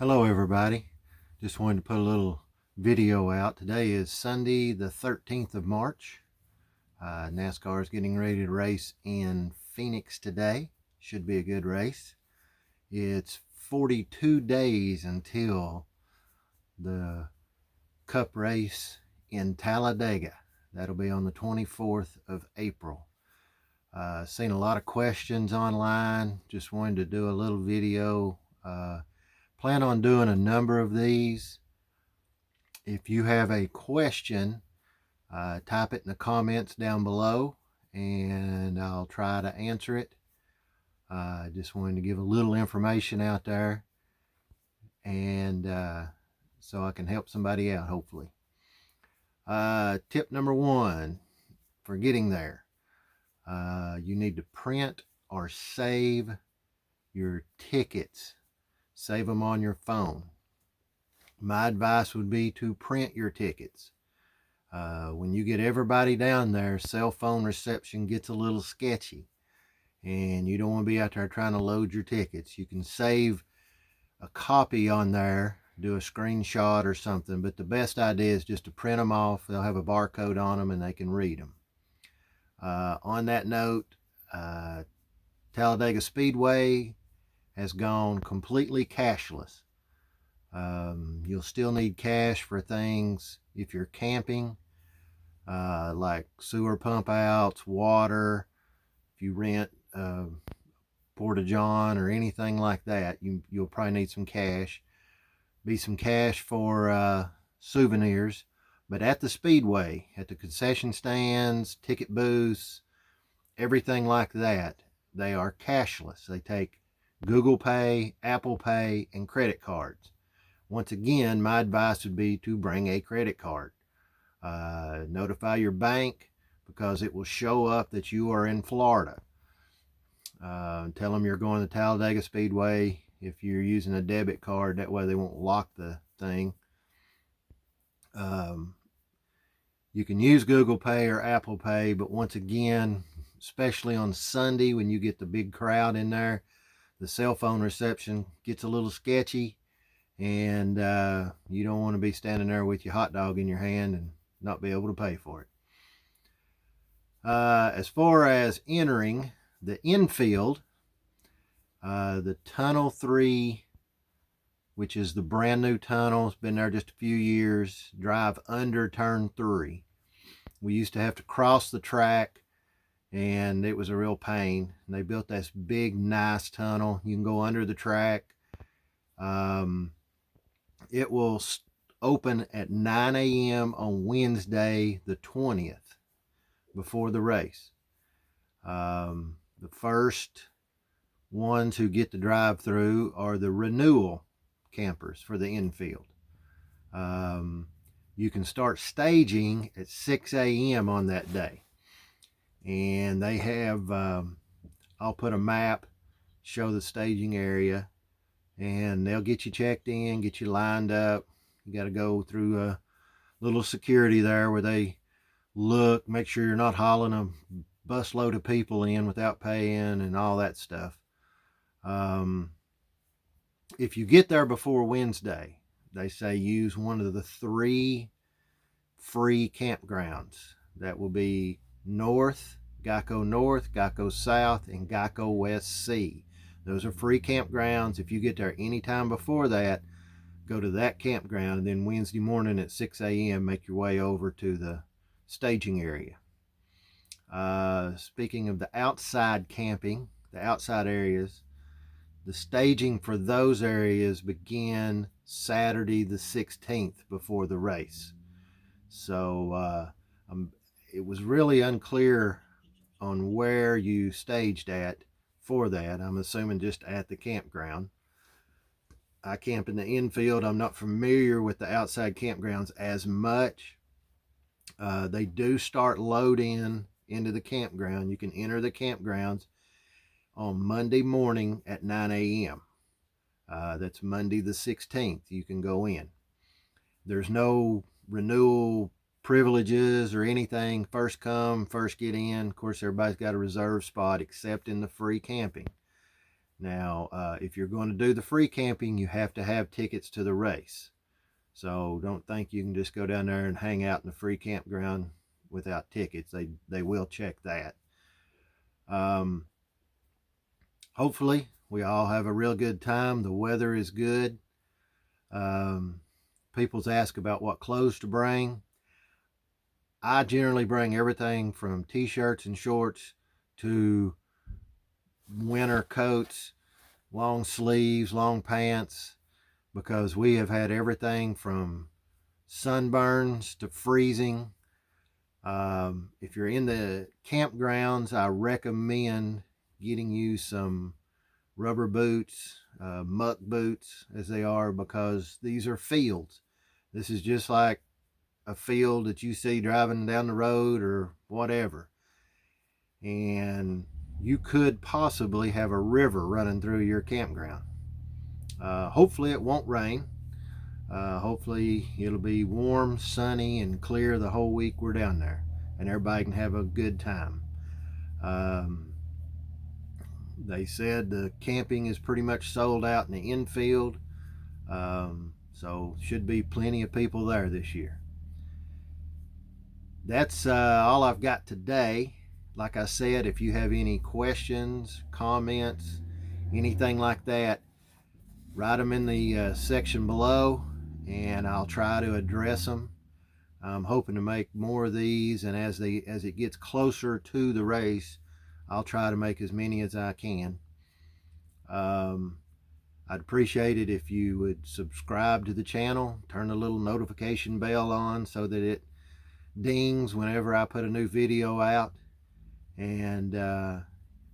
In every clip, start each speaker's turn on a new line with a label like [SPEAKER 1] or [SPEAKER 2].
[SPEAKER 1] Hello everybody. Just wanted to put a little video out. Today is Sunday the 13th of March. NASCAR is getting ready to race in Phoenix today. Should be a good race. It's 42 days until the Cup race in Talladega. That'll be on the 24th of April. Seen a lot of questions online. Just wanted to do a little video. Plan on doing a number of these. If you have a question, type it in the comments down below and I'll try to answer it. Just wanted to give a little information out there, and so I can help somebody out, hopefully. Tip number one for getting there. You need to print or save your tickets. Save them on your phone. My advice would be to print your tickets. When you get everybody down there, cell phone reception gets a little sketchy, and you don't want to be out there trying to load your tickets. You can save a copy on there, do a screenshot or something, but the best idea is just to print them off. They'll have a barcode on them and they can read them. On that note, Talladega Speedway has gone completely cashless. You'll still need cash for things if you're camping, like sewer pump outs, water. If you rent Porta-John or anything like that, you'll probably need some cash. Be some cash for souvenirs. But at the Speedway, at the concession stands, ticket booths, everything like that, they are cashless. They take Google Pay, Apple Pay, and credit cards. Once again, my advice would be to bring a credit card. Notify your bank, because it will show up that you are in Florida. Tell them you're going to Talladega Speedway. If you're using a debit card, that way they won't lock the thing. You can use Google Pay or Apple Pay, but once again, especially on Sunday when you get the big crowd in there, the cell phone reception gets a little sketchy, and you don't want to be standing there with your hot dog in your hand and not be able to pay for it. As far as entering the infield, the Tunnel 3, which is the brand new tunnel, it's been there just a few years, drive under turn 3. We used to have to cross the track, and it was a real pain. And they built this big, nice tunnel. You can go under the track. It will open at 9 a.m. on Wednesday, the 20th, before the race. The first ones who get the drive through are the renewal campers for the infield. You can start staging at 6 a.m. on that day. And they have, I'll put a map, show the staging area, and they'll get you checked in, get you lined up. You got to go through a little security there where they look, make sure you're not hauling a busload of people in without paying and all that stuff. If you get there before Wednesday, they say use one of the 3 free campgrounds. That will be North, Geico South, and Geico West C. Those are free campgrounds. If you get there anytime before that, go to that campground, and then Wednesday morning at 6 a.m. make your way over to the staging area. Speaking of the outside camping, the outside areas, the staging for those areas begin Saturday the 16th before the race. So it was really unclear on where you staged at for that. I'm assuming just at the campground. I camp in the infield. I'm not familiar with the outside campgrounds as much. They do start loading into the campground. You can enter the campgrounds on Monday morning at 9 a.m. That's Monday the 16th. You can go in. There's no renewal privileges or anything. First come, first get in. Of course, everybody's got a reserved spot except in the free camping. Now, if you're going to do the free camping, you have to have tickets to the race. So don't think you can just go down there and hang out in the free campground without tickets. They will check that. Hopefully, we all have a real good time. The weather is good. People's ask about what clothes to bring. I generally bring everything from t-shirts and shorts to winter coats, long sleeves, long pants, because we have had everything from sunburns to freezing. If you're in the campgrounds, I recommend getting you some rubber boots, muck boots as they are, because these are fields. This is just like a field that you see driving down the road or whatever. And you could possibly have a river running through your campground. Hopefully it won't rain. Hopefully it'll be warm, sunny, and clear the whole week we're down there, and everybody can have a good time. They said the camping is pretty much sold out in the infield, so should be plenty of people there this year. That's all I've got today. Like I said, if you have any questions, comments, anything like that, write them in the section below, and I'll try to address them. I'm hoping to make more of these, and as it gets closer to the race, I'll try to make as many as I can. I'd appreciate it if you would subscribe to the channel, turn the little notification bell on so that it dings whenever I put a new video out, and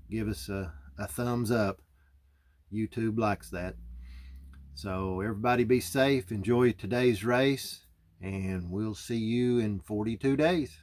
[SPEAKER 1] give us a thumbs up. YouTube likes that. So everybody be safe, enjoy today's race, and we'll see you in 42 days.